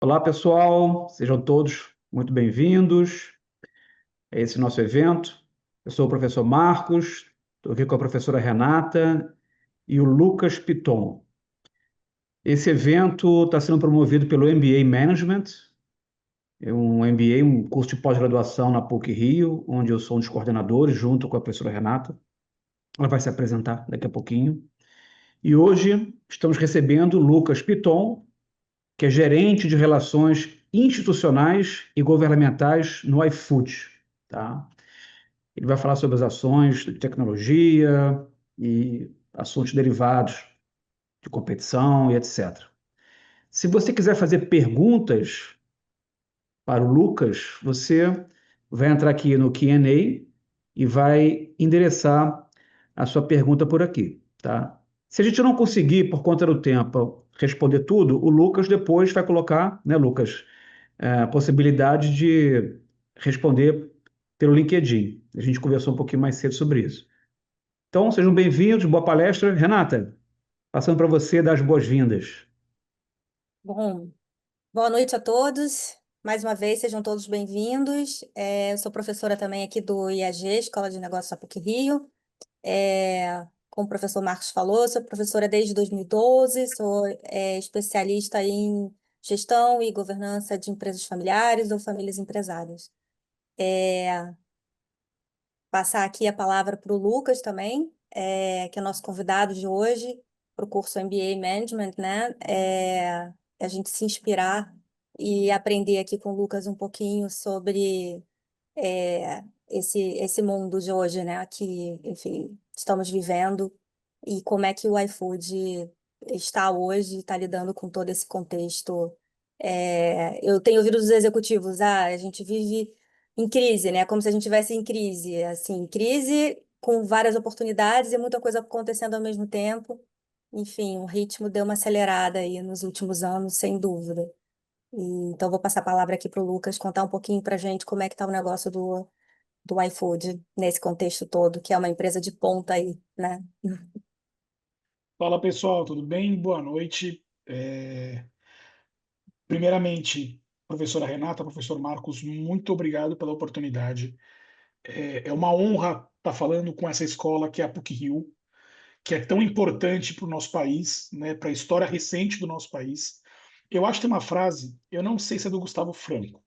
Olá, pessoal, sejam todos muito bem-vindos a esse nosso evento. Eu sou o professor Marcos, estou aqui com a professora Renata e o Lucas Piton. Esse evento está sendo promovido pelo MBA Management, é um MBA, um curso de pós-graduação na PUC-Rio, onde eu sou um dos coordenadores, junto com a professora Renata. Ela vai se apresentar daqui a pouquinho. E hoje estamos recebendo o Lucas Piton, que é gerente de relações institucionais e governamentais no iFood, tá? Ele vai falar sobre as ações de tecnologia e assuntos derivados de competição e etc. Se você quiser fazer perguntas para o Lucas, você vai entrar aqui no Q&A e vai endereçar a sua pergunta por aqui, tá? Se a gente não conseguir, por conta do tempo, responder tudo, o Lucas depois vai colocar, né, Lucas, a possibilidade de responder pelo LinkedIn. A gente conversou um pouquinho mais cedo sobre isso. Então, sejam bem-vindos, boa palestra. Renata, passando para você dar as boas-vindas. Bom, boa noite a todos. Mais uma vez, sejam todos bem-vindos. Eu sou professora também aqui do IAG, Escola de Negócios da PUC-Rio. Como o professor Marcos falou, sou professora desde 2012, sou especialista em gestão e governança de empresas familiares ou famílias empresárias. Passar aqui a palavra para o Lucas também, que é nosso convidado de hoje para o curso MBA Management, né? A gente se inspirar e aprender aqui com o Lucas um pouquinho sobre esse mundo de hoje, né? Que, enfim, estamos vivendo e como é que o iFood está hoje, está lidando com todo esse contexto. Eu tenho ouvido dos executivos, a gente vive em crise, né? Como se a gente estivesse em crise, assim, crise com várias oportunidades e muita coisa acontecendo ao mesmo tempo. Enfim, o ritmo deu uma acelerada aí nos últimos anos, sem dúvida. Então, vou passar a palavra aqui para o Lucas contar um pouquinho para a gente como é que está o negócio do iFood nesse contexto todo, que é uma empresa de ponta aí, né? Fala pessoal, tudo bem? Boa noite. Primeiramente, professora Renata, professor Marcos, muito obrigado pela oportunidade. É uma honra estar falando com essa escola que é a PUC-Rio, que é tão importante para o nosso país, né, para a história recente do nosso país. Eu acho que tem uma frase, eu não sei se é do Gustavo Franco,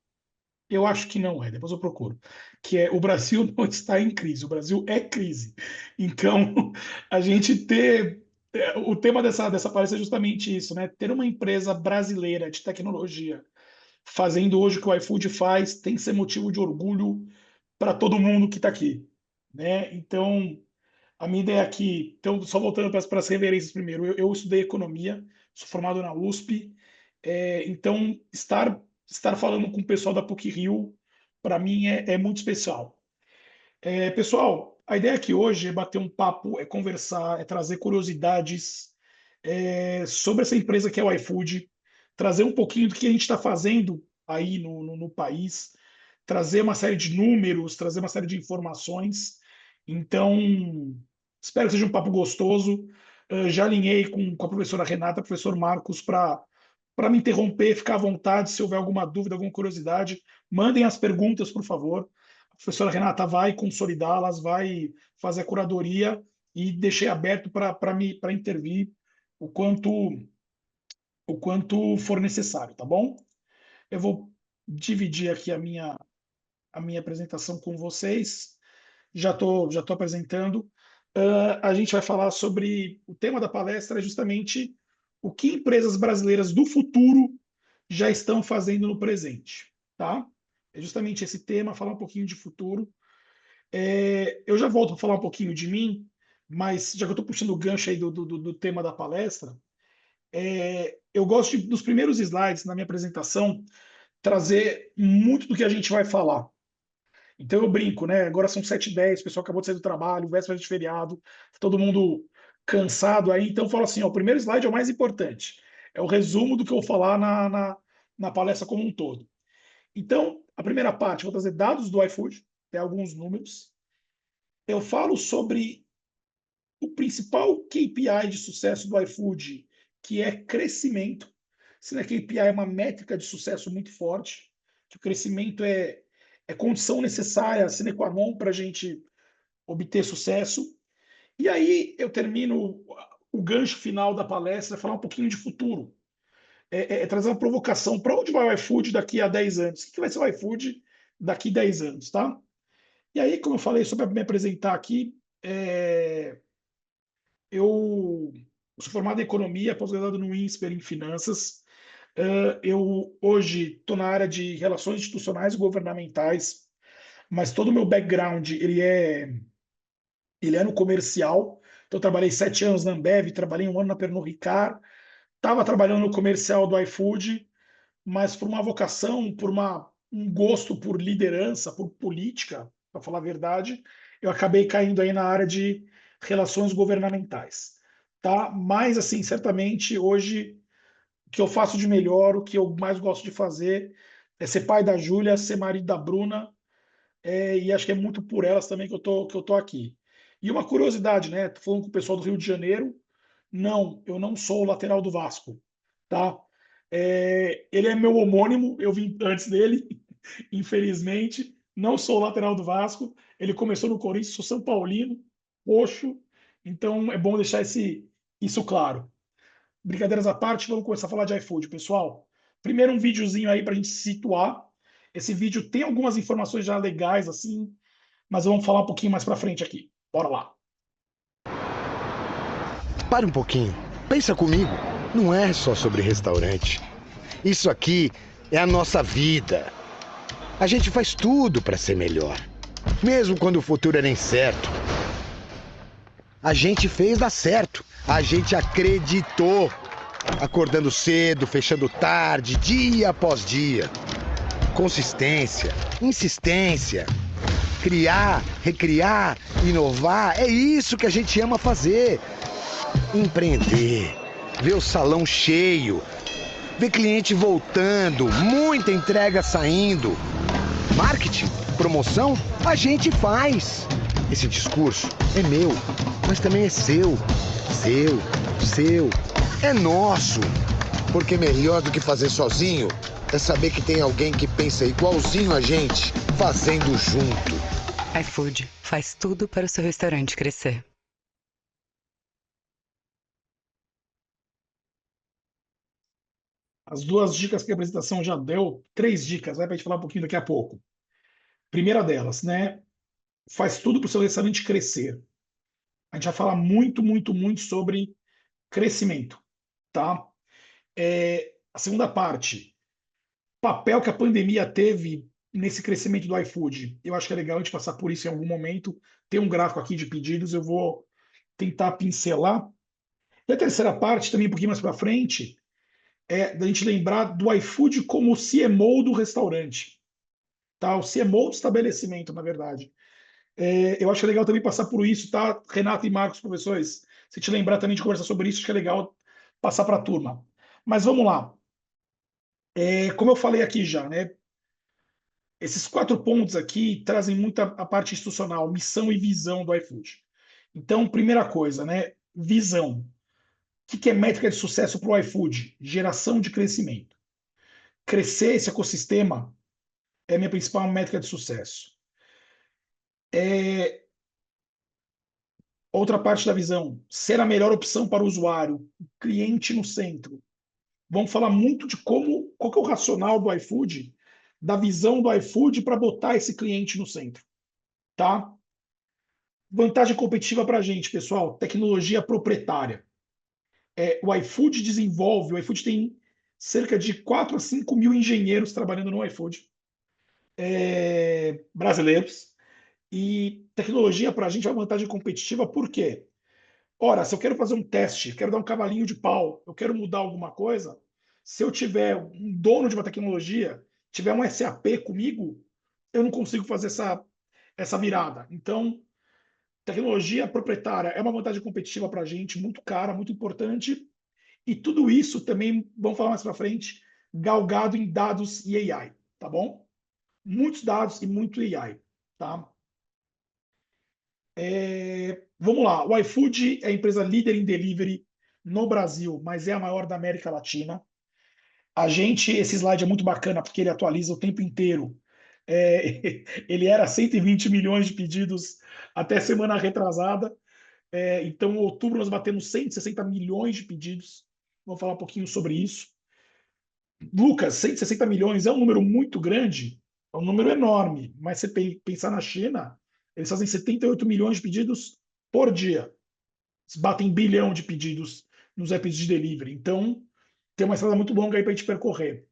eu acho que não é, depois eu procuro, que é: o Brasil não está em crise, o Brasil é crise. Então, a gente ter. O tema dessa palestra é justamente isso, né? Ter uma empresa brasileira de tecnologia fazendo hoje o que o iFood faz tem que ser motivo de orgulho para todo mundo que está aqui, né? Então, a minha ideia aqui, então, só voltando para as referências primeiro, eu estudei economia, sou formado na USP, então estar falando com o pessoal da PUC-Rio, para mim, é muito especial. Pessoal, a ideia aqui hoje é bater um papo, é conversar, é trazer curiosidades sobre essa empresa que é o iFood, trazer um pouquinho do que a gente está fazendo aí no país, trazer uma série de números, trazer uma série de informações. Então, espero que seja um papo gostoso. Já alinhei com a professora Renata, professor Marcos, para me interromper, ficar à vontade. Se houver alguma dúvida, alguma curiosidade, mandem as perguntas, por favor. A professora Renata vai consolidá-las, vai fazer a curadoria e deixei aberto para intervir o quanto, o quanto for necessário, tá bom? Eu vou dividir aqui a minha apresentação com vocês. Já tô apresentando. A gente vai falar sobre o tema da palestra, é justamente o que empresas brasileiras do futuro já estão fazendo no presente, tá? É justamente esse tema, falar um pouquinho de futuro. Eu já volto para falar um pouquinho de mim, mas já que eu estou puxando o gancho aí do tema da palestra, eu gosto dos primeiros slides na minha apresentação trazer muito do que a gente vai falar. Então eu brinco, né? Agora são 7h10, o pessoal acabou de sair do trabalho, véspera de feriado, tá todo mundo cansado aí. Então eu falo assim: ó, o primeiro slide é o mais importante. É o resumo do que eu vou falar na palestra como um todo. Então, a primeira parte, eu vou trazer dados do iFood, tem alguns números. Eu falo sobre o principal KPI de sucesso do iFood, que é crescimento. Sendo que KPI é uma métrica de sucesso muito forte, que o crescimento é condição necessária, sine qua non, para a gente obter sucesso. E aí eu termino o gancho final da palestra, falar um pouquinho de futuro. Trazer uma provocação. Para onde vai o iFood daqui a 10 anos? O que vai ser o iFood daqui a 10 anos, tá? E aí, como eu falei, sobre me apresentar aqui, eu sou formado em economia, pós-graduado no INSPER em finanças. Eu hoje estou na área de relações institucionais e governamentais, mas todo o meu background ele é no comercial. Então, eu trabalhei 7 anos na Ambev, trabalhei 1 ano na Pernod Ricard, estava trabalhando no comercial do iFood, mas por uma vocação, um gosto por liderança, por política, para falar a verdade, eu acabei caindo aí na área de relações governamentais, tá? Mas, assim, certamente, hoje, o que eu faço de melhor, o que eu mais gosto de fazer é ser pai da Júlia, ser marido da Bruna, e acho que é muito por elas também que eu tô aqui. E uma curiosidade, né? Tô falando com o pessoal do Rio de Janeiro. Não, eu não sou o lateral do Vasco, tá? Ele é meu homônimo, eu vim antes dele, infelizmente. Não sou o lateral do Vasco. Ele começou no Corinthians, sou São Paulino, roxo. Então é bom deixar isso claro. Brincadeiras à parte, vamos começar a falar de iFood, pessoal. Primeiro um videozinho aí para a gente se situar. Esse vídeo tem algumas informações já legais, assim, mas vamos falar um pouquinho mais para frente aqui. Bora lá. Pare um pouquinho. Pensa comigo. Não é só sobre restaurante. Isso aqui é a nossa vida. A gente faz tudo para ser melhor. Mesmo quando o futuro era incerto. A gente fez dar certo. A gente acreditou. Acordando cedo, fechando tarde, dia após dia. Consistência, insistência. Criar, recriar, inovar. É isso que a gente ama fazer. Empreender, ver o salão cheio, ver cliente voltando, muita entrega saindo. Marketing, promoção, a gente faz. Esse discurso é meu, mas também é seu. Seu. É nosso. Porque melhor do que fazer sozinho é saber que tem alguém que pensa igualzinho a gente, fazendo junto. iFood faz tudo para o seu restaurante crescer. As 2 dicas que a apresentação já deu, 3 dicas, vai para a gente falar um pouquinho daqui a pouco. Primeira delas, né? Faz tudo para o seu restaurante crescer. A gente vai falar muito, muito, muito sobre crescimento, tá? A segunda parte, papel que a pandemia teve nesse crescimento do iFood. Eu acho que é legal a gente passar por isso em algum momento. Tem um gráfico aqui de pedidos, eu vou tentar pincelar. E a terceira parte, também um pouquinho mais para frente, é da gente lembrar do iFood como o CMO do restaurante, tá? O CMO do estabelecimento, na verdade. Eu acho que é legal também passar por isso, tá? Renato e Marcos, professores, se te lembrar também de conversar sobre isso, acho que é legal passar para a turma. Mas vamos lá. Como eu falei aqui já, né? Esses 4 pontos aqui trazem muita a parte institucional, missão e visão do iFood. Então, primeira coisa, né? Visão. O que é métrica de sucesso para o iFood? Geração de crescimento. Crescer esse ecossistema é a minha principal métrica de sucesso. Outra parte da visão, ser a melhor opção para o usuário, cliente no centro. Vamos falar muito de qual que é o racional do iFood, da visão do iFood para botar esse cliente no centro, tá? Vantagem competitiva para a gente, pessoal, tecnologia proprietária. O iFood desenvolve, o iFood tem cerca de 4 a 5 mil engenheiros trabalhando no iFood, brasileiros, e tecnologia para a gente é uma vantagem competitiva, por quê? Ora, se eu quero fazer um teste, quero dar um cavalinho de pau, eu quero mudar alguma coisa, se eu tiver um dono de uma tecnologia, tiver um SAP comigo, eu não consigo fazer essa virada. Então, tecnologia proprietária é uma vantagem competitiva para a gente, muito cara, muito importante. E tudo isso também, vamos falar mais para frente, galgado em dados e AI, tá bom? Muitos dados e muito AI, tá? Vamos lá, o iFood é a empresa líder em delivery no Brasil, mas é a maior da América Latina. Esse slide é muito bacana porque ele atualiza o tempo inteiro. Ele era 120 milhões de pedidos até semana retrasada. Então, em outubro, nós batemos 160 milhões de pedidos. Vou falar um pouquinho sobre isso. Lucas, 160 milhões é um número muito grande, é um número enorme, mas você pensar na China, eles fazem 78 milhões de pedidos por dia. Eles batem bilhão de pedidos nos apps de delivery. Então, tem uma estrada muito longa aí para a gente percorrer.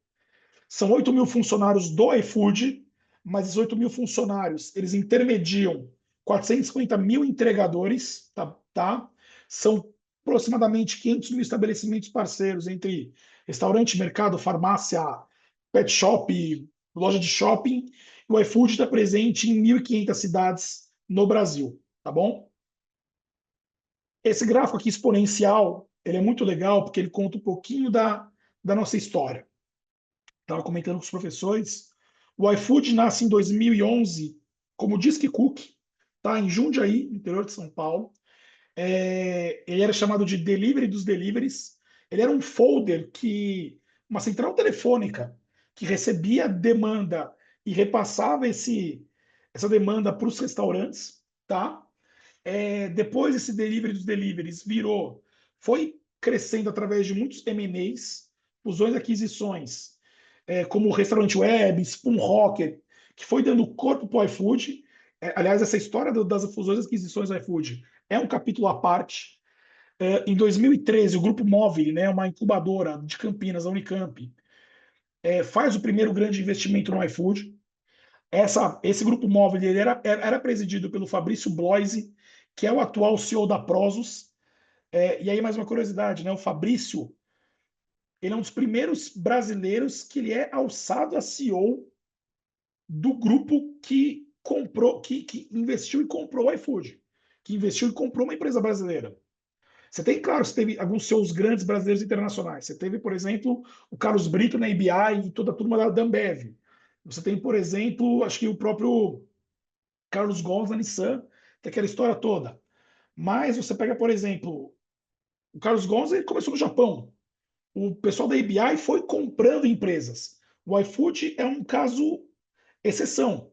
São 8 mil funcionários do iFood, mas esses 8 mil funcionários, eles intermediam 450 mil entregadores, tá? São aproximadamente 500 mil estabelecimentos parceiros entre restaurante, mercado, farmácia, pet shop, loja de shopping. O iFood está presente em 1.500 cidades no Brasil, tá bom? Esse gráfico aqui exponencial, ele é muito legal porque ele conta um pouquinho da nossa história. Estava comentando com os professores. O iFood nasce em 2011 como Disque Cook, tá? Em Jundiaí, no interior de São Paulo. Ele era chamado de Delivery dos Deliveries. Ele era um folder uma central telefônica que recebia demanda e repassava essa demanda para os restaurantes, tá? Depois esse Delivery dos Deliveries foi crescendo através de muitos M&As, fusões e aquisições, como o Restaurante Web, Spoon Rocket, que foi dando corpo para o iFood. Aliás, essa história das fusões e aquisições do iFood é um capítulo à parte. Em 2013, o Grupo Móvel, né, uma incubadora de Campinas, a Unicamp, faz o primeiro grande investimento no iFood. Esse Grupo Móvel ele era presidido pelo Fabrício Bloise, que é o atual CEO da Prosus. E aí, mais uma curiosidade, né? O Fabrício, ele é um dos primeiros brasileiros que ele é alçado a CEO do grupo que comprou, que investiu e comprou o iFood, que investiu e comprou uma empresa brasileira. Você teve alguns CEOs grandes brasileiros internacionais. Você teve, por exemplo, o Carlos Brito na ABI e toda a turma da Ambev. Você tem, por exemplo, acho que o próprio Carlos Gomes na Nissan, tem aquela história toda. Mas você pega, por exemplo, o Carlos Gomes, ele começou no Japão. O pessoal da ABI foi comprando empresas. O iFood é um caso exceção.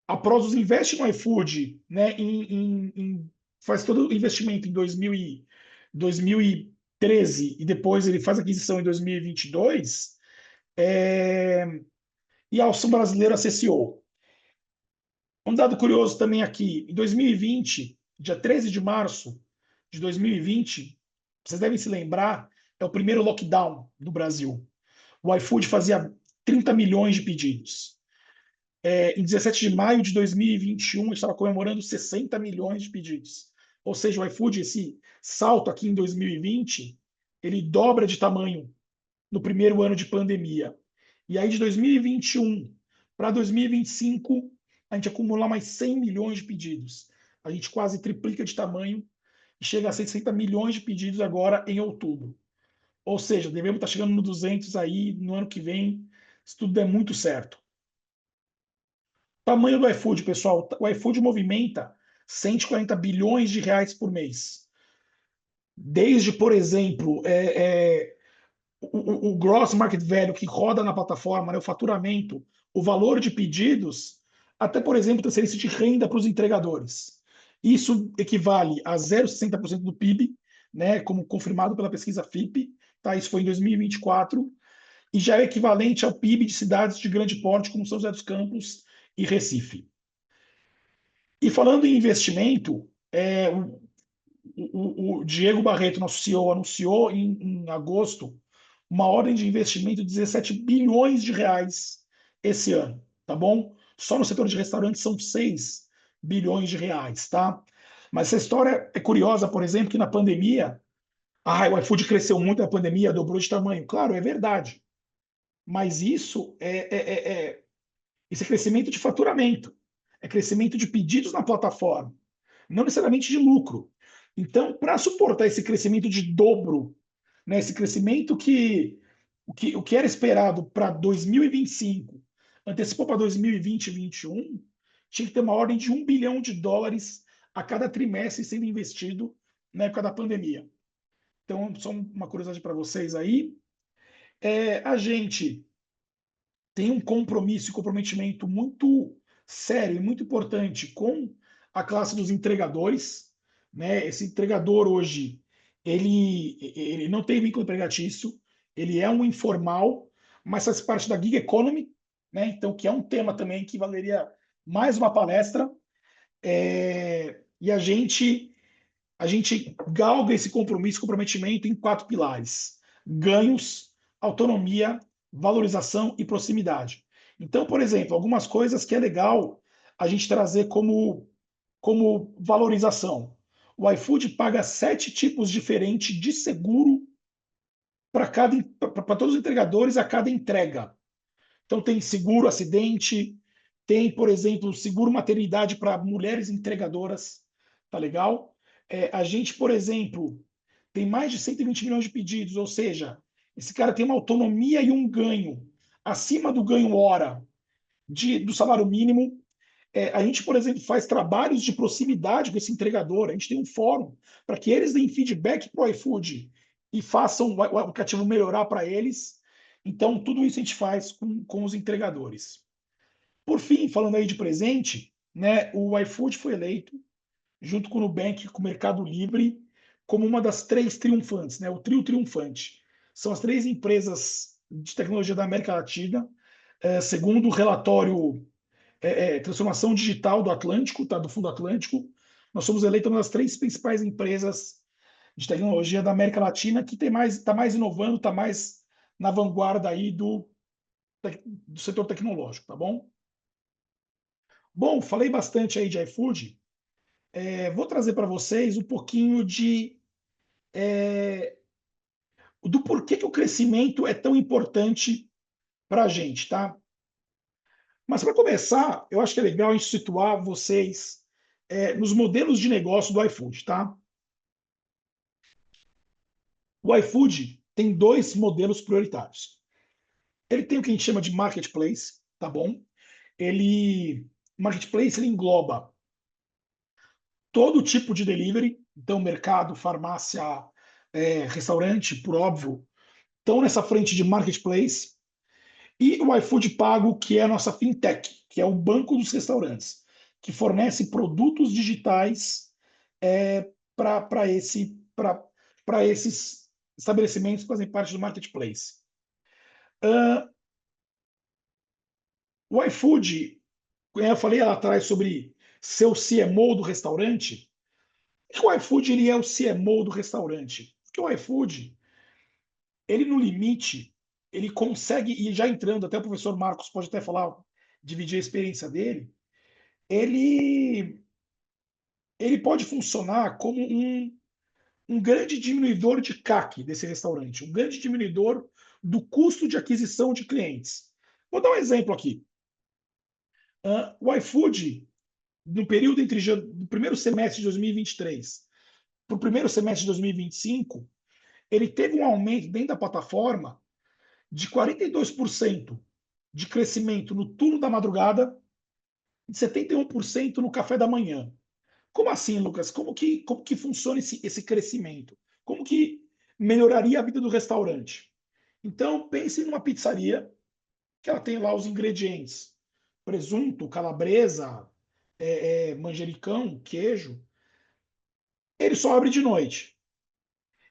A Prosus investe no iFood, né, faz todo o investimento em 2013 e depois ele faz a aquisição em 2022, e a Alção Brasileira cesseou. Um dado curioso também aqui, em 2020, dia 13 de março de 2020, vocês devem se lembrar, é o primeiro lockdown do Brasil. O iFood fazia 30 milhões de pedidos. Em 17 de maio de 2021, estava comemorando 60 milhões de pedidos. Ou seja, o iFood, esse salto aqui em 2020, ele dobra de tamanho no primeiro ano de pandemia. E aí, de 2021 para 2025, a gente acumula mais 100 milhões de pedidos. A gente quase triplica de tamanho e chega a 60 milhões de pedidos agora em outubro. Ou seja, devemos estar chegando no 200 aí no ano que vem, se tudo der muito certo. Tamanho do iFood, pessoal. O iFood movimenta 140 bilhões de reais por mês. Desde, por exemplo, o gross market value que roda na plataforma, né, o faturamento, o valor de pedidos, até, por exemplo, transferência de renda para os entregadores. Isso equivale a 0,60% do PIB, né, como confirmado pela pesquisa FIPE, tá? Isso foi em 2024, e já é equivalente ao PIB de cidades de grande porte, como São José dos Campos e Recife. E falando em investimento, o Diego Barreto, nosso CEO, anunciou em agosto uma ordem de investimento de 17 bilhões de reais esse ano, tá bom? Só no setor de restaurantes são 6 bilhões de reais, tá? Mas essa história é curiosa, por exemplo, que na pandemia, o iFood cresceu muito na pandemia, dobrou de tamanho. Claro, é verdade. Mas isso esse é crescimento de faturamento, é crescimento de pedidos na plataforma, não necessariamente de lucro. Então, para suportar esse crescimento de dobro, né, esse crescimento o que era esperado para 2025, antecipou para 2020 e 2021, tinha que ter uma ordem de $1 bilhão a cada trimestre sendo investido na época da pandemia. Então, só uma curiosidade para vocês aí. A gente tem um compromisso e comprometimento muito sério e muito importante com a classe dos entregadores, né? Esse entregador hoje, ele não tem vínculo empregatício, ele é um informal, mas faz parte da gig economy, né? Então, que é um tema também que valeria mais uma palestra. E a gente galga esse compromisso, comprometimento em 4 pilares: ganhos, autonomia, valorização e proximidade. Então, por exemplo, algumas coisas que é legal a gente trazer como valorização. O iFood paga 7 tipos diferentes de seguro para todos os entregadores a cada entrega. Então tem seguro acidente, tem, por exemplo, seguro maternidade para mulheres entregadoras, tá legal? A gente, por exemplo, tem mais de 120 milhões de pedidos, ou seja, esse cara tem uma autonomia e um ganho acima do ganho hora do salário mínimo. A gente, por exemplo, faz trabalhos de proximidade com esse entregador. A gente tem um fórum para que eles deem feedback para o iFood e façam o aplicativo melhorar para eles. Então, tudo isso a gente faz com os entregadores. Por fim, falando aí de presente, né, o iFood foi eleito, junto com o Nubank, com o Mercado Livre, como uma das 3 triunfantes, né, o trio triunfante. São as 3 empresas de tecnologia da América Latina, segundo o relatório Transformação Digital do Atlântico, tá, do Fundo Atlântico. Nós somos eleitos uma das 3 principais empresas de tecnologia da América Latina que está mais inovando, está mais na vanguarda aí do setor tecnológico, tá bom? Bom, falei bastante aí de iFood. Vou trazer para vocês um pouquinho do porquê que o crescimento é tão importante para a gente, tá? Mas para começar, eu acho que é legal a gente situar vocês nos modelos de negócio do iFood, tá? O iFood tem 2 modelos prioritários. Ele tem o que a gente chama de marketplace, tá bom? Marketplace ele engloba todo tipo de delivery, então mercado, farmácia, restaurante, por óbvio, estão nessa frente de marketplace. E o iFood Pago, que é a nossa fintech, que é o banco dos restaurantes, que fornece produtos digitais para esses estabelecimentos que fazem parte do marketplace. O iFood, eu falei lá atrás sobre ser o CMO do restaurante. O iFood ele é o CMO do restaurante. Porque o iFood, ele no limite, ele consegue, e já entrando, até o professor Marcos pode até falar, dividir a experiência dele, ele pode funcionar como um grande diminuidor de CAC desse restaurante, um grande diminuidor do custo de aquisição de clientes. Vou dar um exemplo aqui. O iFood, no período entre o primeiro semestre de 2023 para o primeiro semestre de 2025, ele teve um aumento dentro da plataforma de 42% de crescimento no turno da madrugada e 71% no café da manhã. Como assim, Lucas? Como que funciona esse crescimento? Como que melhoraria a vida do restaurante? Então, pense numa pizzaria que ela tem lá os ingredientes: presunto, calabresa, manjericão, queijo. Ele só abre de noite.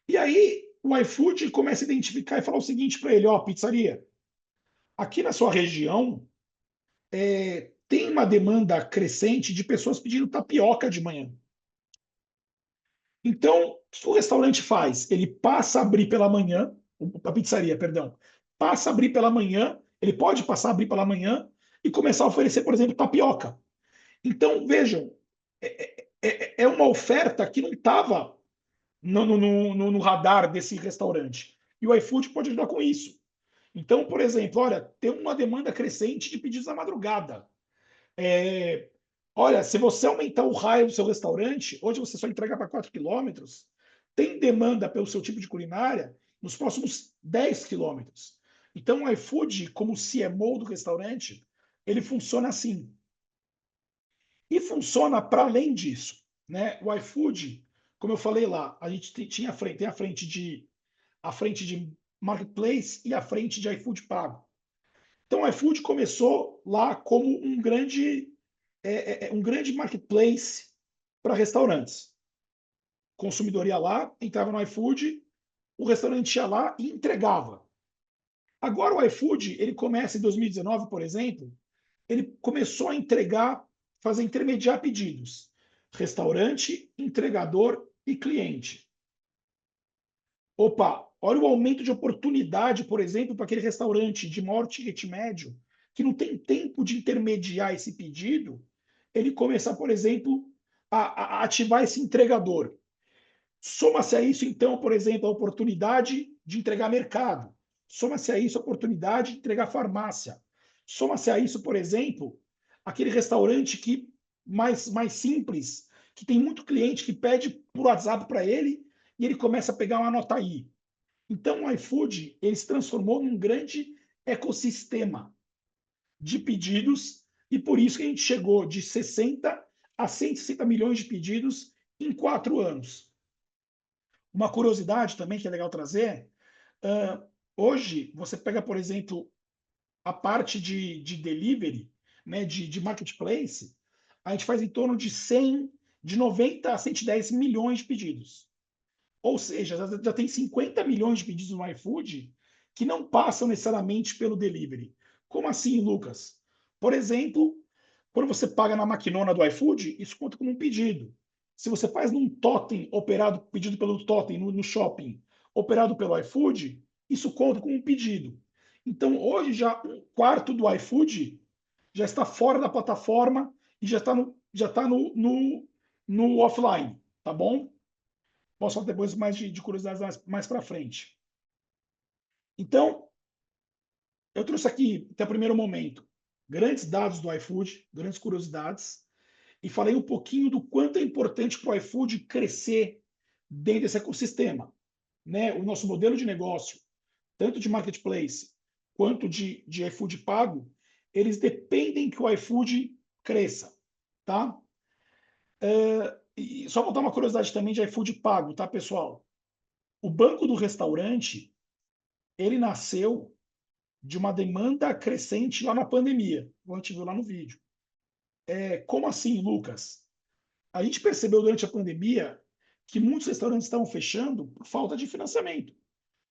E aí o iFood começa a identificar e falar o seguinte para ele: ó, pizzaria, aqui na sua região tem uma demanda crescente de pessoas pedindo tapioca de manhã. Então, o que o restaurante faz? Ele passa a abrir pela manhã, a pizzaria, perdão, passa a abrir pela manhã, ele pode passar a abrir pela manhã e começar a oferecer, por exemplo, tapioca. Então, vejam, é uma oferta que não estava no radar desse restaurante. E o iFood pode ajudar com isso. Então, por exemplo, olha, tem uma demanda crescente de pedidos na madrugada. Olha, se você aumentar o raio do seu restaurante, hoje você só entrega para 4 quilômetros, tem demanda pelo seu tipo de culinária nos próximos 10 quilômetros. Então, o iFood, como CMO do restaurante, ele funciona assim. E funciona para além disso, né? O iFood, como eu falei lá, a gente tem a frente de marketplace e à frente de iFood pago. Então, o iFood começou lá como um grande marketplace para restaurantes. O consumidor ia lá, entrava no iFood, o restaurante ia lá e entregava. Agora o iFood, ele começa em 2019, por exemplo, ele começou a intermediar pedidos. Restaurante, entregador e cliente. Opa, olha o aumento de oportunidade, por exemplo, para aquele restaurante de maior ticket médio, que não tem tempo de intermediar esse pedido, ele começar, por exemplo, a ativar esse entregador. Soma-se a isso, então, por exemplo, a oportunidade de entregar mercado. Soma-se a isso a oportunidade de entregar farmácia. Soma-se a isso, por exemplo, aquele restaurante que mais simples, que tem muito cliente que pede por WhatsApp para ele e ele começa a pegar uma nota aí. Então, o iFood ele se transformou num grande ecossistema de pedidos e por isso que a gente chegou de 60 a 160 milhões de pedidos em 4 anos. Uma curiosidade também que é legal trazer, hoje você pega, por exemplo, a parte de delivery, né, de marketplace, a gente faz em torno de 90 a 110 milhões de pedidos. Ou seja, já tem 50 milhões de pedidos no iFood que não passam necessariamente pelo delivery. Como assim, Lucas? Por exemplo, quando você paga na maquinona do iFood, isso conta como um pedido. Se você faz num totem pedido pelo totem no shopping, operado pelo iFood, isso conta como um pedido. Então, hoje, já um quarto do iFood já está fora da plataforma e já está no offline, tá bom? Posso falar depois mais de curiosidades mais para frente. Então, eu trouxe aqui, até o primeiro momento, grandes dados do iFood, grandes curiosidades, e falei um pouquinho do quanto é importante para o iFood crescer dentro desse ecossistema. Né? O nosso modelo de negócio, tanto de marketplace quanto de iFood pago, eles dependem que o iFood cresça. Tá? E só vou dar uma curiosidade também de iFood pago, tá, pessoal? O banco do restaurante, ele nasceu de uma demanda crescente lá na pandemia, como a gente viu lá no vídeo. Como assim, Lucas? A gente percebeu durante a pandemia que muitos restaurantes estavam fechando por falta de financiamento,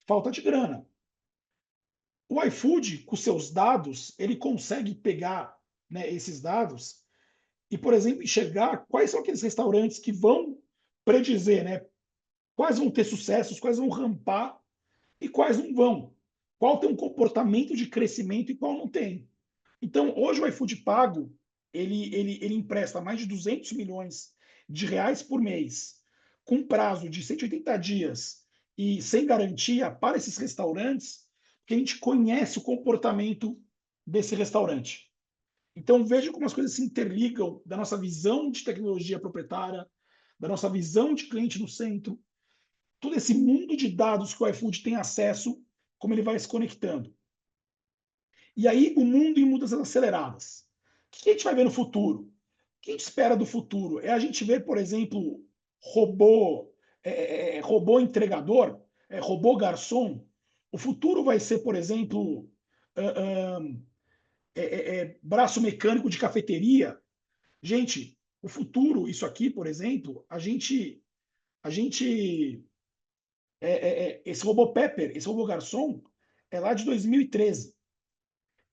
falta de grana. O iFood, com seus dados, ele consegue pegar, né, esses dados e, por exemplo, enxergar quais são aqueles restaurantes que vão predizer, né, quais vão ter sucessos, quais vão rampar e quais não vão. Qual tem um comportamento de crescimento e qual não tem. Então, hoje o iFood pago, ele empresta mais de 200 milhões de reais por mês, com prazo de 180 dias e sem garantia para esses restaurantes, que a gente conhece o comportamento desse restaurante. Então, veja como as coisas se interligam da nossa visão de tecnologia proprietária, da nossa visão de cliente no centro, todo esse mundo de dados que o iFood tem acesso, como ele vai se conectando. E aí o mundo em mudanças aceleradas. O que a gente vai ver no futuro? O que a gente espera do futuro? É a gente ver, por exemplo, robô entregador, robô garçom. O futuro vai ser, por exemplo, braço mecânico de cafeteria. Gente, o futuro, isso aqui, por exemplo, esse robô Pepper, esse robô garçom, é lá de 2013.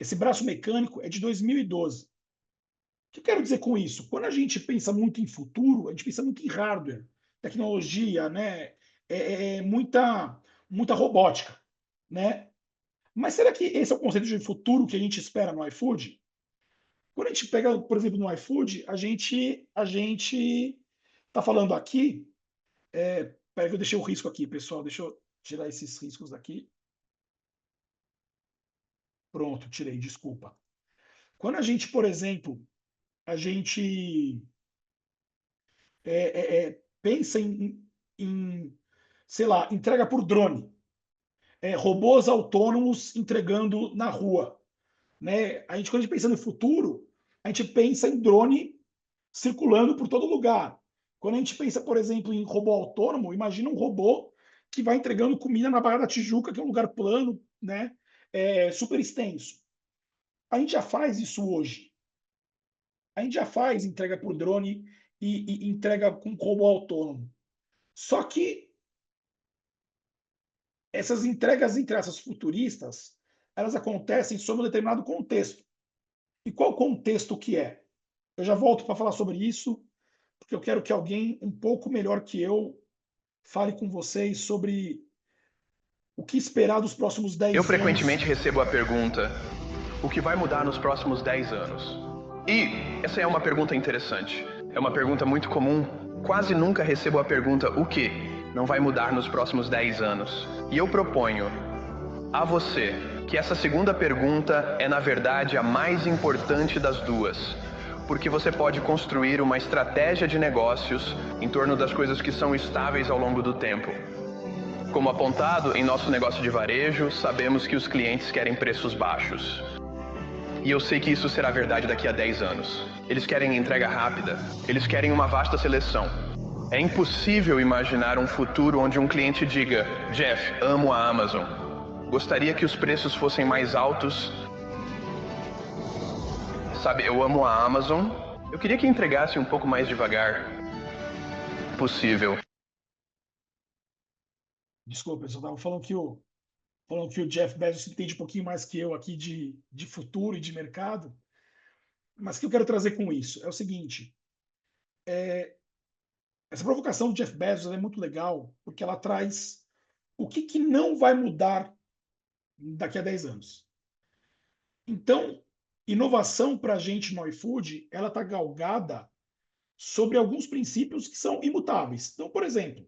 Esse braço mecânico é de 2012. O que eu quero dizer com isso? Quando a gente pensa muito em futuro, a gente pensa muito em hardware, tecnologia, né? Muita robótica, né? Mas será que esse é o conceito de futuro que a gente espera no iFood? Quando a gente pega, por exemplo, no iFood, a gente está falando aqui. Peraí que eu deixei o risco aqui, pessoal. Deixa eu tirar esses riscos daqui. Pronto, tirei, desculpa. Quando a gente, por exemplo, pensa sei lá, entrega por drone, robôs autônomos entregando na rua, né? Quando a gente pensa no futuro, a gente pensa em drone circulando por todo lugar. Quando a gente pensa, por exemplo, em robô autônomo, imagina um robô que vai entregando comida na Barra da Tijuca, que é um lugar plano, né? Super extenso. A gente já faz isso hoje. A gente já faz entrega por drone e entrega com robô autônomo. Só que essas entregas, entre essas futuristas, elas acontecem sob um determinado contexto. E qual contexto que é? Eu já volto para falar sobre isso, porque eu quero que alguém um pouco melhor que eu fale com vocês sobre o que esperar dos próximos 10 Eu anos. frequentemente recebo a pergunta: o que vai mudar nos próximos 10 anos? E essa é uma pergunta interessante. É uma pergunta muito comum. Quase nunca recebo a pergunta: o que não vai mudar nos próximos 10 anos? E eu proponho a você que essa segunda pergunta é, na verdade, a mais importante das duas. Porque você pode construir uma estratégia de negócios em torno das coisas que são estáveis ao longo do tempo. Como apontado em nosso negócio de varejo, sabemos que os clientes querem preços baixos. E eu sei que isso será verdade daqui a 10 anos. Eles querem entrega rápida, eles querem uma vasta seleção. É impossível imaginar um futuro onde um cliente diga: Jeff, amo a Amazon. Gostaria que os preços fossem mais altos. Sabe, eu amo a Amazon. Eu queria que entregasse um pouco mais devagar. Possível. Desculpa, eu só estava falando que o Jeff Bezos entende um pouquinho mais que eu aqui de futuro e de mercado. Mas o que eu quero trazer com isso é o seguinte: essa provocação do Jeff Bezos é muito legal, porque ela traz o que não vai mudar daqui a 10 anos. Então, inovação para a gente no iFood, ela está galgada sobre alguns princípios que são imutáveis. Então, por exemplo,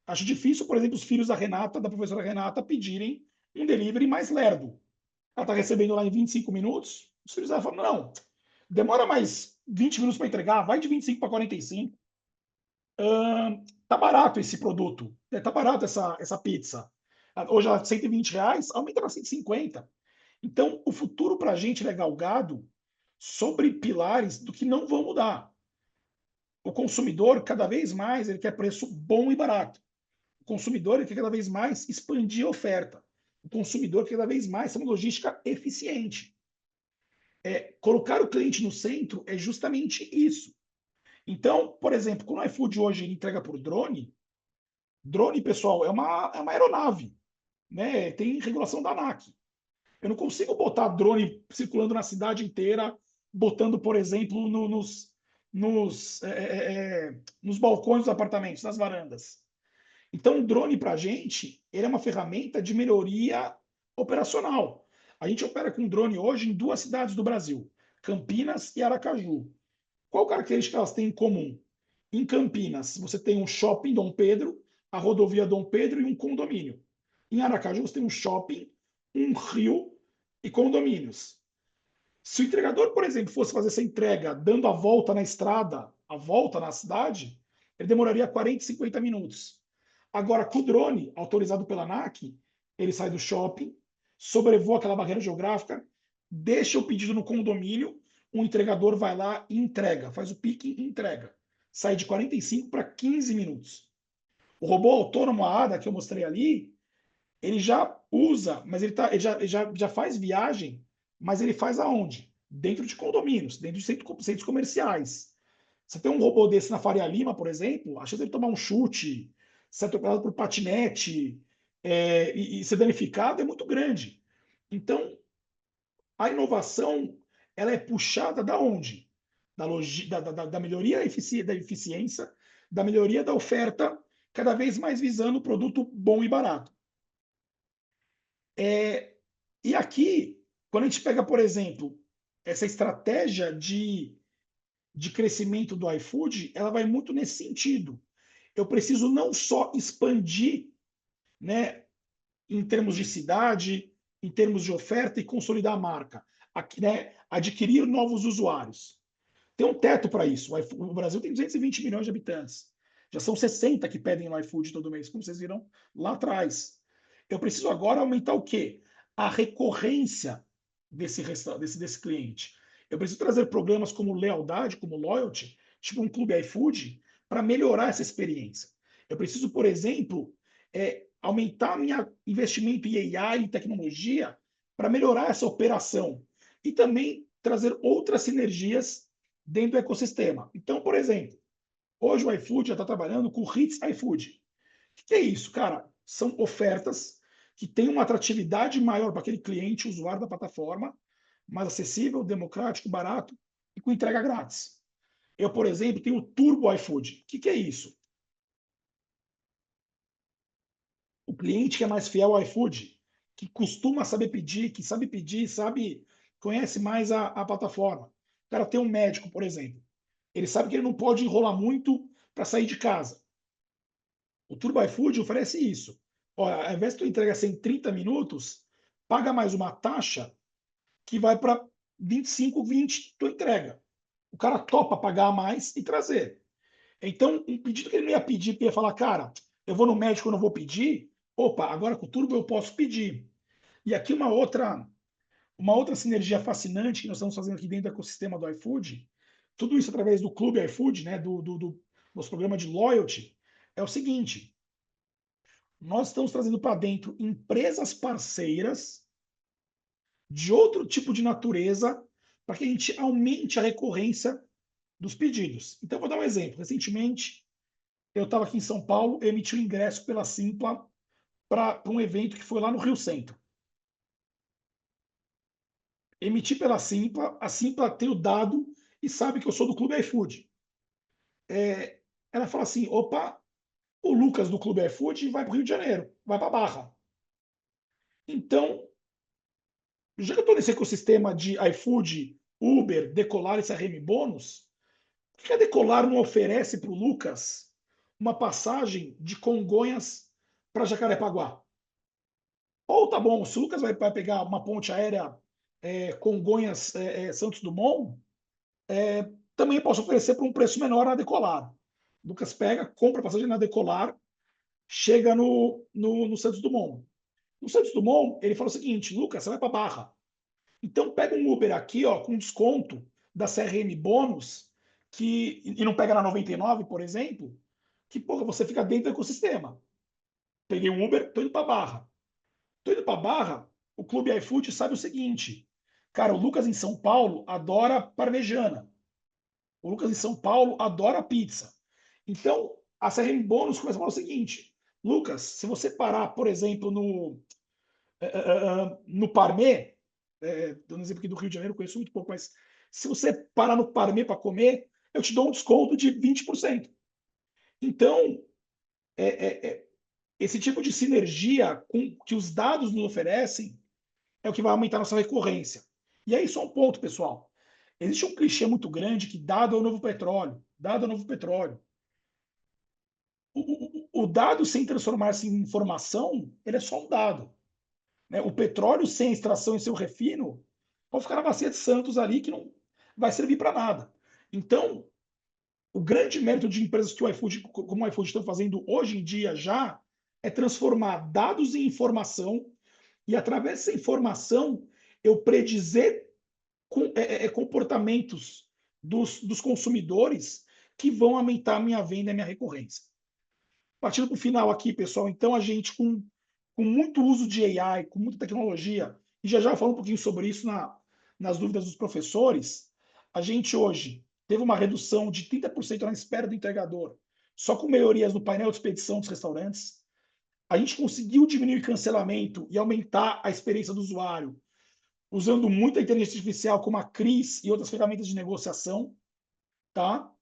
acho difícil, por exemplo, os filhos da Renata, da professora Renata, pedirem um delivery mais lerdo. Ela está recebendo lá em 25 minutos, os filhos dela falam: não, demora mais 20 minutos para entregar, vai de 25 para 45. Tá barato esse produto, tá barato essa pizza. Hoje ela é R$ 120, aumenta para 150. Então, o futuro para a gente é galgado sobre pilares do que não vão mudar. O consumidor, cada vez mais, ele quer preço bom e barato. O consumidor ele quer cada vez mais expandir a oferta. O consumidor quer cada vez mais ter uma logística eficiente. Colocar o cliente no centro é justamente isso. Então, por exemplo, quando o iFood hoje entrega por drone, pessoal, é uma aeronave, né? Tem regulação da ANAC. Eu não consigo botar drone circulando na cidade inteira, botando, por exemplo, nos balcões dos apartamentos, nas varandas. Então, o drone, para a gente, ele é uma ferramenta de melhoria operacional. A gente opera com drone hoje em 2 cidades do Brasil, Campinas e Aracaju. Qual característica elas têm em comum? Em Campinas, você tem um shopping Dom Pedro, a rodovia Dom Pedro e um condomínio. Em Aracaju, você tem um shopping, um rio e condomínios. Se o entregador, por exemplo, fosse fazer essa entrega dando a volta na estrada, a volta na cidade, ele demoraria 40, 50 minutos. Agora, com o drone, autorizado pela ANAC, ele sai do shopping, sobrevoa aquela barreira geográfica, deixa o pedido no condomínio, o entregador vai lá e entrega, faz o pique e entrega. Sai de 45 para 15 minutos. O robô autônomo ADA que eu mostrei ali, ele já usa, mas ele já faz viagem, mas ele faz aonde? Dentro de condomínios, dentro de centros comerciais. Você tem um robô desse na Faria Lima, por exemplo, a chance de ele tomar um chute, ser atropelado por patinete e ser danificado é muito grande. Então, a inovação ela é puxada da onde? Da melhoria da eficiência, da melhoria da oferta, cada vez mais visando produto bom e barato. E aqui, quando a gente pega, por exemplo, essa estratégia de crescimento do iFood, ela vai muito nesse sentido. Eu preciso não só expandir, né, em termos de cidade, em termos de oferta e consolidar a marca, aqui, né, adquirir novos usuários. Tem um teto para isso. O Brasil tem 220 milhões de habitantes. Já são 60 que pedem no iFood todo mês, como vocês viram lá atrás. Eu preciso agora aumentar o quê? A recorrência desse cliente. Eu preciso trazer programas como lealdade, como loyalty, tipo um clube iFood, para melhorar essa experiência. Eu preciso, por exemplo, aumentar meu investimento em AI, em tecnologia, para melhorar essa operação e também trazer outras sinergias dentro do ecossistema. Então, por exemplo, hoje o iFood já está trabalhando com o Hits iFood. O que é isso, cara? São ofertas que têm uma atratividade maior para aquele cliente, usuário da plataforma, mais acessível, democrático, barato e com entrega grátis. Eu, por exemplo, tenho o Turbo iFood. O que é isso? O cliente que é mais fiel ao iFood, que costuma saber pedir, que sabe pedir, conhece mais a plataforma. O cara tem um médico, por exemplo. Ele sabe que ele não pode enrolar muito para sair de casa. O Turbo iFood oferece isso. Olha, ao invés de tu entregar em 30 minutos, paga mais uma taxa que vai para 25, 20, tu entrega. O cara topa pagar mais e trazer. Então, um pedido que ele não ia pedir, porque ia falar, cara, eu vou no médico, eu não vou pedir. Opa, agora com o Turbo eu posso pedir. E aqui uma outra sinergia fascinante que nós estamos fazendo aqui dentro do ecossistema do iFood, tudo isso através do Clube iFood, né, do nosso programa de loyalty, é o seguinte: nós estamos trazendo para dentro empresas parceiras de outro tipo de natureza para que a gente aumente a recorrência dos pedidos. Então, vou dar um exemplo. Recentemente, eu estava aqui em São Paulo, emiti um ingresso pela Simpla para um evento que foi lá no Rio Centro. Emiti pela Simpla, a Simpla tem o dado e sabe que eu sou do Clube iFood. Ela fala assim, opa, o Lucas do Clube iFood vai para o Rio de Janeiro, vai para a Barra. Então, já que eu estou nesse ecossistema de iFood, Uber, Decolar e CRM Bônus, por que a Decolar não oferece para o Lucas uma passagem de Congonhas para Jacarepaguá? Ou tá bom, se o Lucas vai pegar uma ponte aérea Congonhas Santos Dumont, também posso oferecer por um preço menor na Decolar. O Lucas pega, compra passagem na Decolar, chega no Santos Dumont. No Santos Dumont, ele fala o seguinte, Lucas, você vai para Barra. Então pega um Uber aqui, ó, com desconto da CRM Bônus, e não pega na 99, por exemplo, que porra, você fica dentro do ecossistema. Peguei um Uber, tô indo para Barra. Tô indo para Barra, o Clube iFood sabe o seguinte, cara, o Lucas em São Paulo adora parmegiana. O Lucas em São Paulo adora pizza. Então, a CRM Bônus começa a falar o seguinte, Lucas, se você parar, por exemplo, no Parmê, dando um exemplo aqui do Rio de Janeiro, conheço muito pouco, mas se você parar no Parmê para comer, eu te dou um desconto de 20%. Então, esse tipo de sinergia que os dados nos oferecem é o que vai aumentar nossa recorrência. E aí, só um ponto, pessoal. Existe um clichê muito grande que dado é o novo petróleo. Dado é o novo petróleo. O dado sem transformar-se em informação, ele é só um dado. Né? O petróleo sem extração e seu refino pode ficar na bacia de Santos ali que não vai servir para nada. Então, o grande mérito de empresas que o iFood, como o iFood estão fazendo hoje em dia já, é transformar dados em informação e, através dessa informação, eu predizer comportamentos dos consumidores que vão aumentar a minha venda e a minha recorrência. Partindo para o final aqui, pessoal, então a gente com muito uso de AI, com muita tecnologia, e já falo um pouquinho sobre isso nas dúvidas dos professores, a gente hoje teve uma redução de 30% na espera do entregador, só com melhorias no painel de expedição dos restaurantes. A gente conseguiu diminuir o cancelamento e aumentar a experiência do usuário, usando muita inteligência artificial, como a Cris e outras ferramentas de negociação. Tá?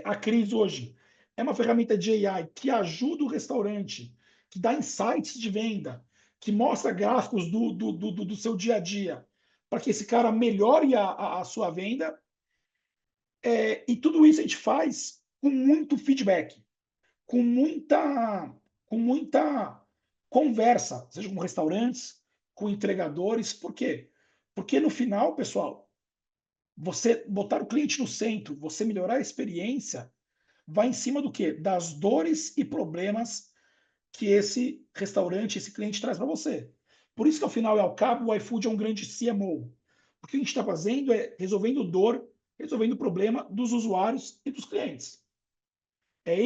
A Cris hoje é uma ferramenta de AI que ajuda o restaurante, que dá insights de venda, que mostra gráficos do seu dia a dia, para que esse cara melhore a sua venda. E tudo isso a gente faz com muito feedback, com muita conversa, seja com restaurantes, com entregadores. Por quê? Porque no final, pessoal, você botar o cliente no centro, você melhorar a experiência, vai em cima do quê? Das dores e problemas que esse restaurante, esse cliente traz para você. Por isso que, ao final e ao cabo, o iFood é um grande CMO. O que a gente está fazendo é resolvendo dor, resolvendo problema dos usuários e dos clientes. É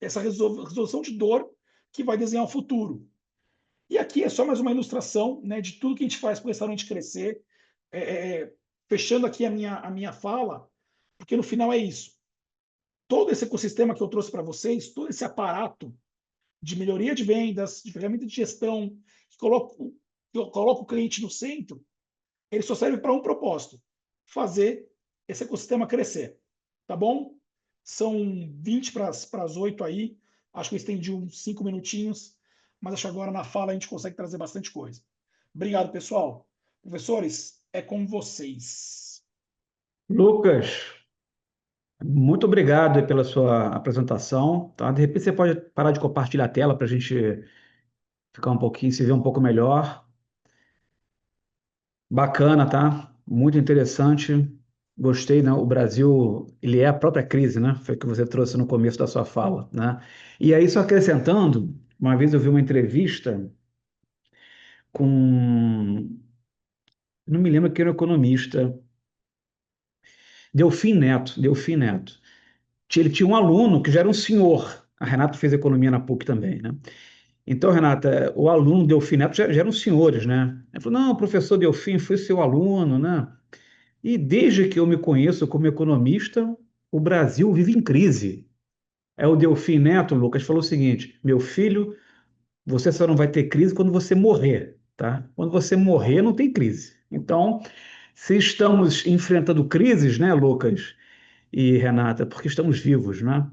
essa resolução de dor que vai desenhar o futuro. E aqui é só mais uma ilustração, né, de tudo que a gente faz para o restaurante crescer. Fechando aqui a minha fala, porque no final é isso. Todo esse ecossistema que eu trouxe para vocês, todo esse aparato de melhoria de vendas, de ferramenta de gestão, que coloca o cliente no centro, ele só serve para um propósito: fazer esse ecossistema crescer. Tá bom? São 20 para as 8 aí. Acho que eu estendi uns 5 minutinhos, mas acho que agora na fala a gente consegue trazer bastante coisa. Obrigado, pessoal. Professores, é com vocês. Lucas, muito obrigado aí pela sua apresentação, tá? De repente você pode parar de compartilhar a tela para a gente ficar um pouquinho, se ver um pouco melhor. Bacana, tá? Muito interessante. Gostei, né? O Brasil, ele é a própria crise, né? Foi o que você trouxe no começo da sua fala, né? E aí, só acrescentando, uma vez eu vi uma entrevista com, não me lembro quem era o economista, Delfim Neto. Ele tinha um aluno que já era um senhor. A Renata fez economia na PUC também, né? Então, Renata, o aluno Delfim Neto já eram senhores, né? Ele falou, não, professor Delfim, fui seu aluno, né? E desde que eu me conheço como economista, o Brasil vive em crise. É o Delfim Neto, Lucas, falou o seguinte: meu filho, você só não vai ter crise quando você morrer, tá? Quando você morrer, não tem crise. Então, se estamos enfrentando crises, né, Lucas e Renata, porque estamos vivos, né?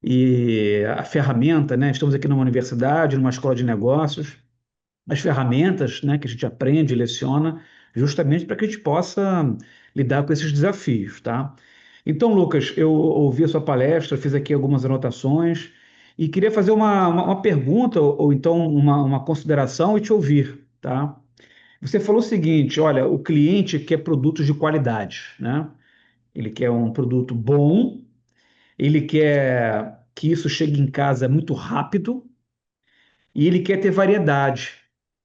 E a ferramenta, né? Estamos aqui numa universidade, numa escola de negócios, as ferramentas, né, que a gente aprende, leciona, justamente para que a gente possa lidar com esses desafios, tá? Então, Lucas, eu ouvi a sua palestra, fiz aqui algumas anotações e queria fazer uma pergunta ou então uma consideração e te ouvir, tá? Você falou o seguinte, olha, o cliente quer produtos de qualidade, né? Ele quer um produto bom, ele quer que isso chegue em casa muito rápido e ele quer ter variedade,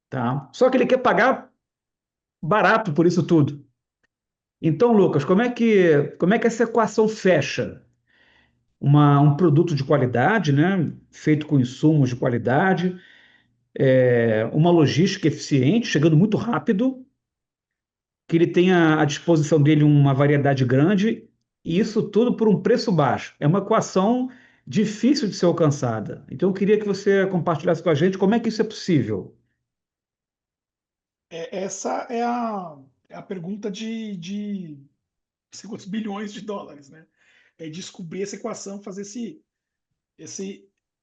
tá? Só que ele quer pagar barato por isso tudo. Então, Lucas, como é que essa equação fecha? Um produto de qualidade, né, feito com insumos de qualidade, uma logística eficiente, chegando muito rápido, que ele tenha à disposição dele uma variedade grande, e isso tudo por um preço baixo. É uma equação difícil de ser alcançada. Então, eu queria que você compartilhasse com a gente como é que isso é possível. Essa é a pergunta de não sei quantos bilhões de dólares, né? É descobrir essa equação, fazer esse,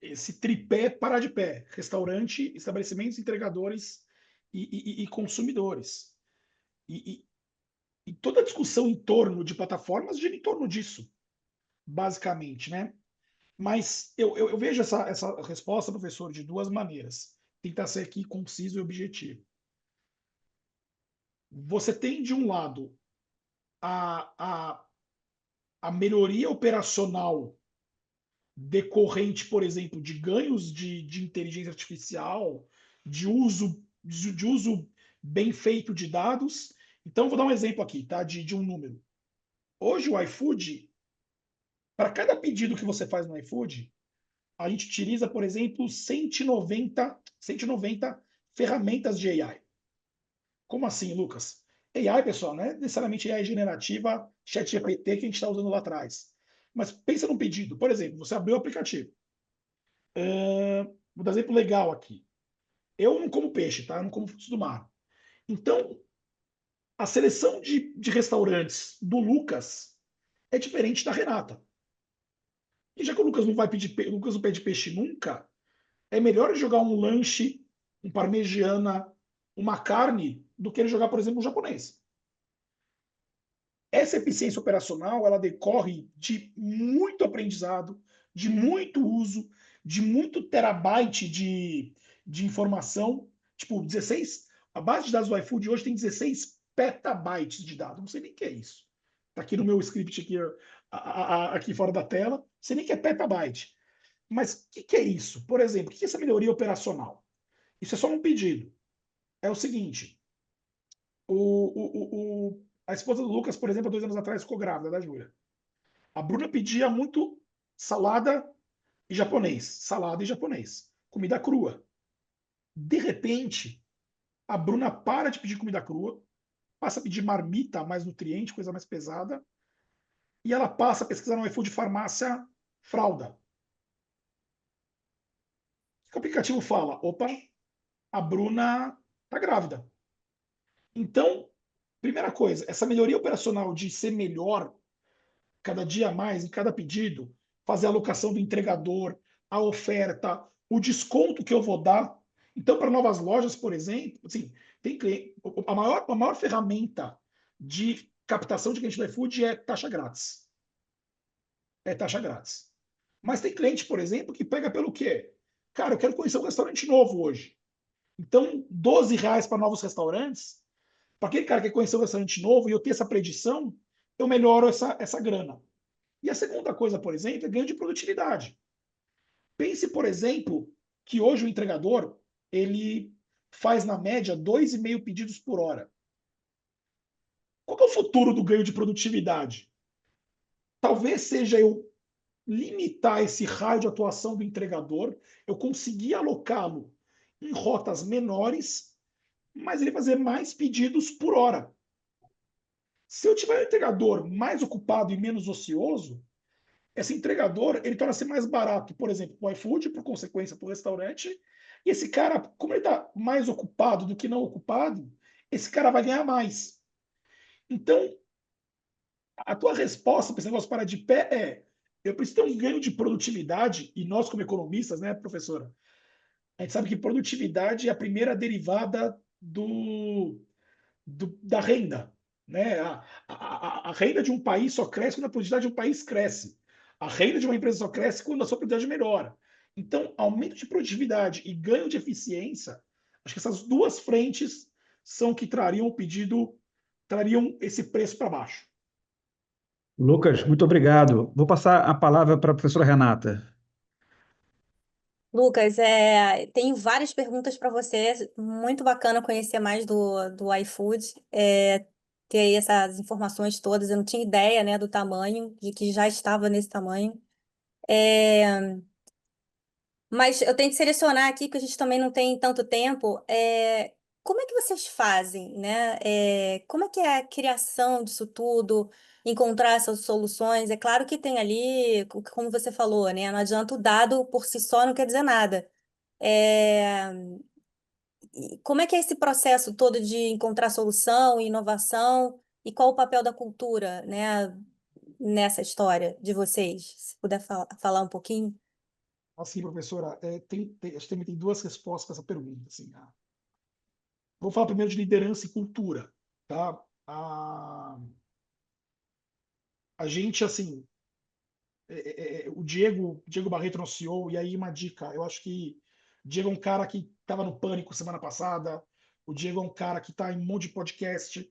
esse tripé parar de pé: restaurante, estabelecimentos, entregadores e consumidores. E, e toda a discussão em torno de plataformas gira em torno disso, basicamente, né? Mas eu vejo essa resposta, professor, de duas maneiras. Tentar ser aqui conciso e objetivo. Você tem, de um lado, a, a, a melhoria operacional decorrente, por exemplo, de ganhos de inteligência artificial, de uso bem feito de dados. Então, vou dar um exemplo aqui, tá? De um número. Hoje, o iFood, para cada pedido que você faz no iFood, a gente utiliza, por exemplo, 190 ferramentas de AI. Como assim, Lucas? AI, pessoal, não é necessariamente AI generativa, ChatGPT que a gente está usando lá atrás. Mas pensa num pedido. Por exemplo, você abriu o aplicativo. Vou dar um exemplo legal aqui. Eu não como peixe, tá? Eu não como frutos do mar. Então, a seleção de restaurantes do Lucas é diferente da Renata. E já que o Lucas não vai pedir, o Lucas não pede peixe nunca, é melhor ele jogar um lanche, um parmegiana, uma carne, do que ele jogar, por exemplo, um japonês. Essa eficiência operacional, ela decorre de muito aprendizado, de muito uso, de muito terabyte de informação. Tipo, 16, a base de dados do iFood hoje tem 16 petabytes de dados. Não sei nem o que é isso. Está aqui no meu script, aqui fora da tela. Não sei nem o que é petabyte. Mas o que é isso? Por exemplo, o que é essa melhoria operacional? Isso é só um pedido. É o seguinte: a esposa do Lucas, por exemplo, há 2 anos atrás, ficou grávida da Júlia. A Bruna pedia muito salada e japonês. Salada e japonês. comida crua. De repente, a Bruna para de pedir comida crua, passa a pedir marmita, mais nutriente, coisa mais pesada, e ela passa a pesquisar no iFood farmácia fralda. O que o aplicativo fala? Opa, a Bruna está grávida. Então, primeira coisa, essa melhoria operacional de ser melhor cada dia mais em cada pedido, fazer a alocação do entregador, a oferta, o desconto que eu vou dar. Então, para novas lojas, por exemplo, assim, tem cliente, a maior ferramenta de captação de cliente do iFood é taxa grátis. É taxa grátis. Mas tem cliente, por exemplo, que pega pelo quê? Cara, eu quero conhecer um restaurante novo hoje. Então, R$ 12 para novos restaurantes, para aquele cara que quer conhecer um restaurante novo e eu ter essa predição, eu melhoro essa grana. E a segunda coisa, por exemplo, é ganho de produtividade. Pense, por exemplo, que hoje o entregador ele faz na média 2,5 pedidos por hora. Qual é o futuro do ganho de produtividade? Talvez seja eu limitar esse raio de atuação do entregador, eu conseguir alocá-lo em rotas menores, mas ele fazer mais pedidos por hora. Se eu tiver um entregador mais ocupado e menos ocioso, esse entregador ele torna-se mais barato, por exemplo, para o iFood, por consequência, para o restaurante. E esse cara, como ele está mais ocupado do que não ocupado, esse cara vai ganhar mais. Então, a tua resposta para esse negócio parar de pé é: eu preciso ter um ganho de produtividade, e nós, como economistas, né, professora, a gente sabe que produtividade é a primeira derivada da renda. Né? A renda de um país só cresce quando a produtividade de um país cresce. A renda de uma empresa só cresce quando a sua produtividade melhora. Então, aumento de produtividade e ganho de eficiência, acho que essas duas frentes são que trariam o pedido, trariam esse preço para baixo. Lucas, muito obrigado. Vou passar a palavra para a professora Renata. Lucas, tenho várias perguntas para você. Muito bacana conhecer mais do iFood, ter aí essas informações todas. Eu não tinha ideia, né, do tamanho, de que já estava nesse tamanho. Mas eu tenho que selecionar aqui, porque a gente também não tem tanto tempo. Como é que vocês fazem, né? Como é que é a criação disso tudo, encontrar essas soluções? É claro que tem ali, como você falou, né? Não adianta o dado por si só, não quer dizer nada. É, e como é que é esse processo todo de encontrar solução e inovação? E qual o papel da cultura, né, nessa história de vocês? Se puder falar um pouquinho. Assim, professora, acho que também tem duas respostas para essa pergunta. Assim, vou falar primeiro de liderança e cultura. Tá? A gente, assim, o Diego Barreto, nosso CEO, e aí uma dica, eu acho que o Diego é um cara que estava no Pânico semana passada, o Diego é um cara que está em um monte de podcast,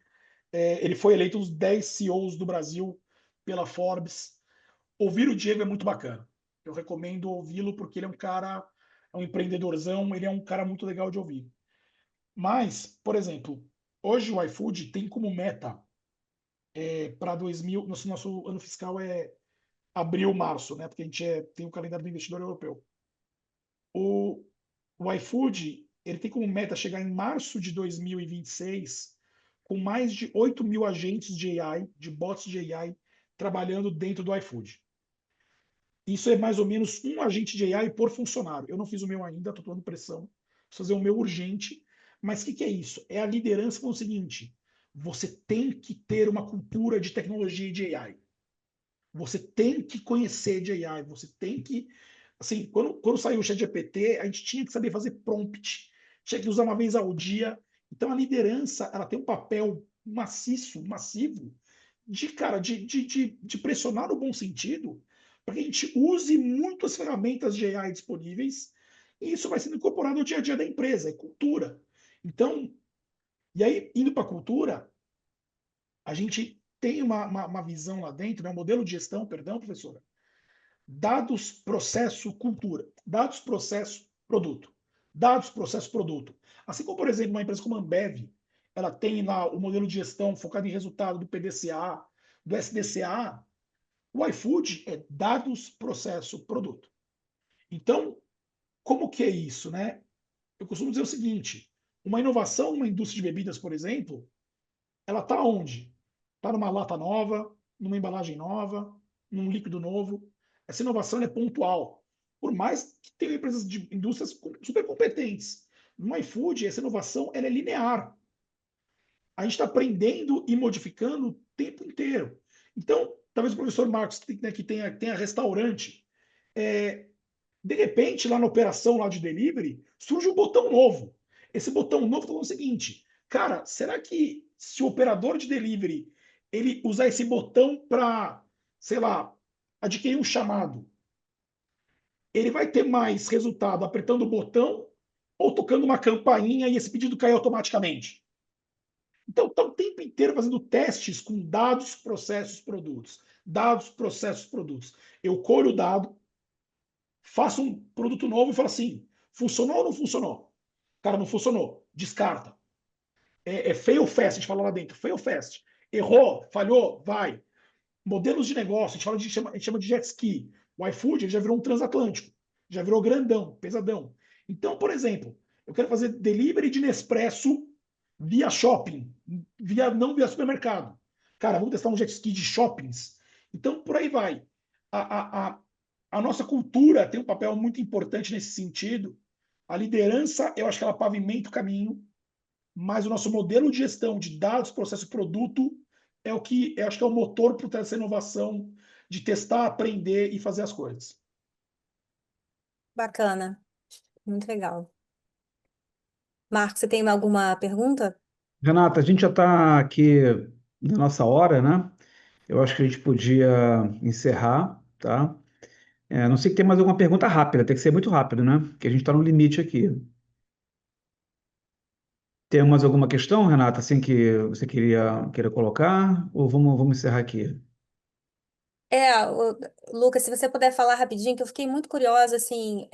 ele foi eleito um dos 10 CEOs do Brasil pela Forbes. Ouvir o Diego é muito bacana. Eu recomendo ouvi-lo porque ele é um cara, é um empreendedorzão, ele é um cara muito legal de ouvir. Mas, por exemplo, hoje o iFood tem como meta para 2000, nosso ano fiscal é abril, março, né? Porque a gente tem o calendário do investidor europeu. O, o iFood ele tem como meta chegar em março de 2026 com mais de 8 mil agentes de AI, de bots de AI, trabalhando dentro do iFood. Isso é mais ou menos um agente de AI por funcionário. Eu não fiz o meu ainda, estou tomando pressão. Preciso fazer o meu urgente. Mas o que é isso? É a liderança com o seguinte: você tem que ter uma cultura de tecnologia e de AI. Você tem que conhecer de AI. Você tem que. Assim, quando saiu o ChatGPT, a gente tinha que saber fazer prompt, tinha que usar uma vez ao dia. Então a liderança ela tem um papel massivo, de pressionar no bom sentido, para que a gente use muito as ferramentas de AI disponíveis, e isso vai sendo incorporado no dia a dia da empresa, é cultura. Então, e aí, indo para a cultura, a gente tem uma visão lá dentro, né, um modelo de gestão, perdão, professora, dados, processo, cultura, dados, processo, produto. Dados, processo, produto. Assim como, por exemplo, uma empresa como a Ambev, ela tem lá o modelo de gestão focado em resultado do PDCA, do SDCA, o iFood é dados, processo, produto. Então, Como que é isso, né? Eu costumo dizer o seguinte: uma inovação numa indústria de bebidas, por exemplo, ela está onde? Está numa lata nova, numa embalagem nova, num líquido novo. Essa inovação é pontual. Por mais que tenha empresas de indústrias super competentes, no iFood, essa inovação ela é linear. A gente está aprendendo e modificando o tempo inteiro. Então, talvez o professor Marcos, que tenha restaurante, de repente, lá na operação lá de delivery, surge um botão novo. Esse botão novo está falando o seguinte, cara, será que se o operador de delivery ele usar esse botão para, sei lá, adquirir um chamado, ele vai ter mais resultado apertando o botão ou tocando uma campainha e esse pedido cai automaticamente? Então, está o tempo inteiro fazendo testes com dados, processos, produtos. Dados, processos, produtos. Eu colho o dado, faço um produto novo e falo assim: funcionou ou não funcionou? Cara, não funcionou. Descarta. Fail fast, a gente fala lá dentro. Fail fast. Errou, falhou, vai. Modelos de negócio, a gente chama de jet ski. O iFood ele já virou um transatlântico. Já virou grandão, pesadão. Então, por exemplo, eu quero fazer delivery de Nespresso via shopping, não via supermercado. Cara, vamos testar um jet ski de shoppings. Então, por aí vai. A, a, a nossa cultura tem um papel muito importante nesse sentido. A liderança, eu acho que ela pavimenta o caminho, mas o nosso modelo de gestão de dados, processo e produto é o que eu acho que é o motor por trás dessa inovação de testar, aprender e fazer as coisas. Bacana, muito legal. Marco, você tem alguma pergunta? Renata, a gente já está aqui na nossa hora, né? Eu acho que a gente podia encerrar, tá? Não sei se tem mais alguma pergunta rápida, tem que ser muito rápido, né? Porque a gente está no limite aqui. Tem mais alguma questão, Renata, assim que você queira colocar? Ou vamos encerrar aqui? Lucas, se você puder falar rapidinho, que eu fiquei muito curiosa, assim,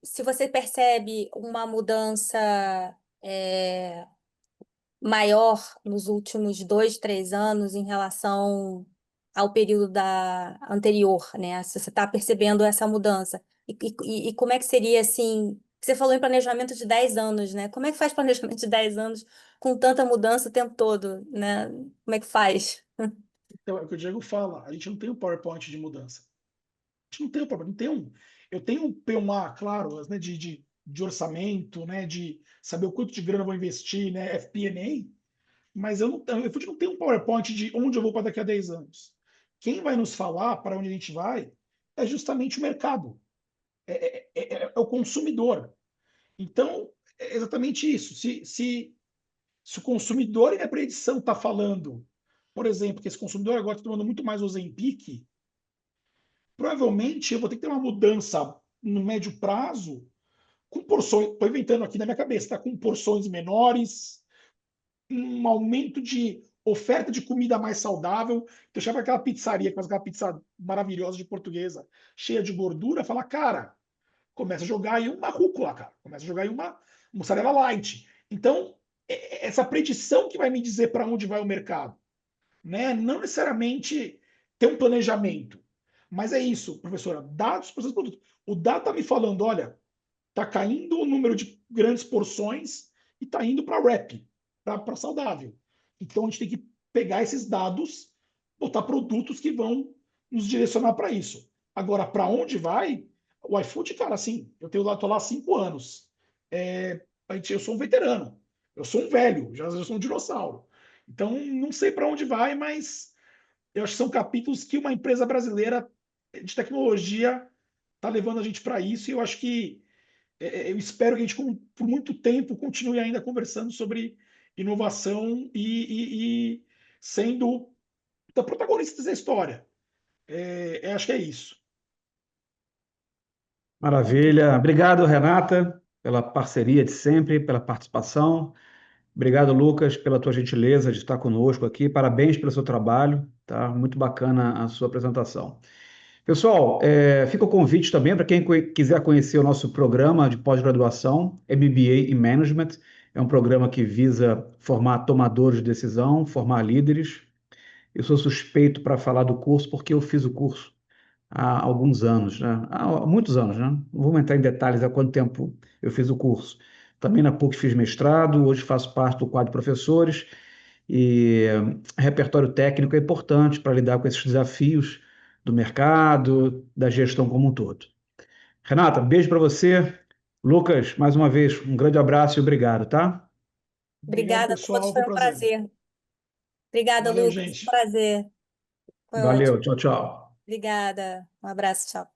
se você percebe uma mudança é, maior nos últimos 2, 3 anos em relação ao período anterior, né? Se você está percebendo essa mudança. E como é que seria, assim... Você falou em planejamento de 10 anos, né? Como é que faz planejamento de 10 anos com tanta mudança o tempo todo, né? Como é que faz? Então, é o que o Diego fala, a gente não tem um PowerPoint de mudança. A gente não tem um PowerPoint, não tem um. Eu tenho um P1A, claro, né, de orçamento, né, de saber o quanto de grana eu vou investir, né, FP&A, mas eu não tenho um PowerPoint de onde eu vou para daqui a 10 anos. Quem vai nos falar para onde a gente vai é justamente o mercado, é o consumidor. Então, é exatamente isso. Se o consumidor e a predição está falando, por exemplo, que esse consumidor agora está tomando muito mais Ozempic, provavelmente eu vou ter que ter uma mudança no médio prazo com porções, estou inventando aqui na minha cabeça, tá? Com porções menores, um aumento de oferta de comida mais saudável. Então, eu chego aquela pizzaria, que faz aquela pizza maravilhosa de portuguesa, cheia de gordura, fala, cara, começa a jogar aí uma rúcula, cara. Começa a jogar aí uma mussarela light. Então, essa predição que vai me dizer para onde vai o mercado, né? Não necessariamente ter um planejamento, mas é isso, professora, dados para os produtos. O dado está me falando, olha, está caindo o número de grandes porções e está indo para wrap, para saudável. Então a gente tem que pegar esses dados, botar produtos que vão nos direcionar para isso. Agora, para onde vai? O iFood, cara, assim, tô lá há 5 anos. Eu sou um veterano, eu sou um velho, já sou um dinossauro. Então, não sei para onde vai, mas eu acho que são capítulos que uma empresa brasileira de tecnologia está levando a gente para isso, e eu acho que eu espero que a gente, por muito tempo, continue ainda conversando sobre inovação e sendo protagonistas da história. Acho que é isso. Maravilha. Obrigado, Renata, pela parceria de sempre, pela participação. Obrigado, Lucas, pela tua gentileza de estar conosco aqui. Parabéns pelo seu trabalho, tá? Muito bacana a sua apresentação. Pessoal, fica o convite também para quem quiser conhecer o nosso programa de pós-graduação, MBA em Management. É um programa que visa formar tomadores de decisão, formar líderes. Eu sou suspeito para falar do curso porque eu fiz o curso há alguns anos, né? Há muitos anos, né? Não vou entrar em detalhes há quanto tempo eu fiz o curso. Também na PUC fiz mestrado, hoje faço parte do quadro de professores e repertório técnico é importante para lidar com esses desafios do mercado, da gestão como um todo. Renata, beijo para você. Lucas, mais uma vez, um grande abraço e obrigado, tá? Obrigado, Obrigada a todos, pessoal. Foi foi um um prazer. prazer. Obrigada, Valeu, Lucas, um gente. prazer. Foi Valeu, ótimo. tchau, tchau. Obrigada. Um abraço, tchau.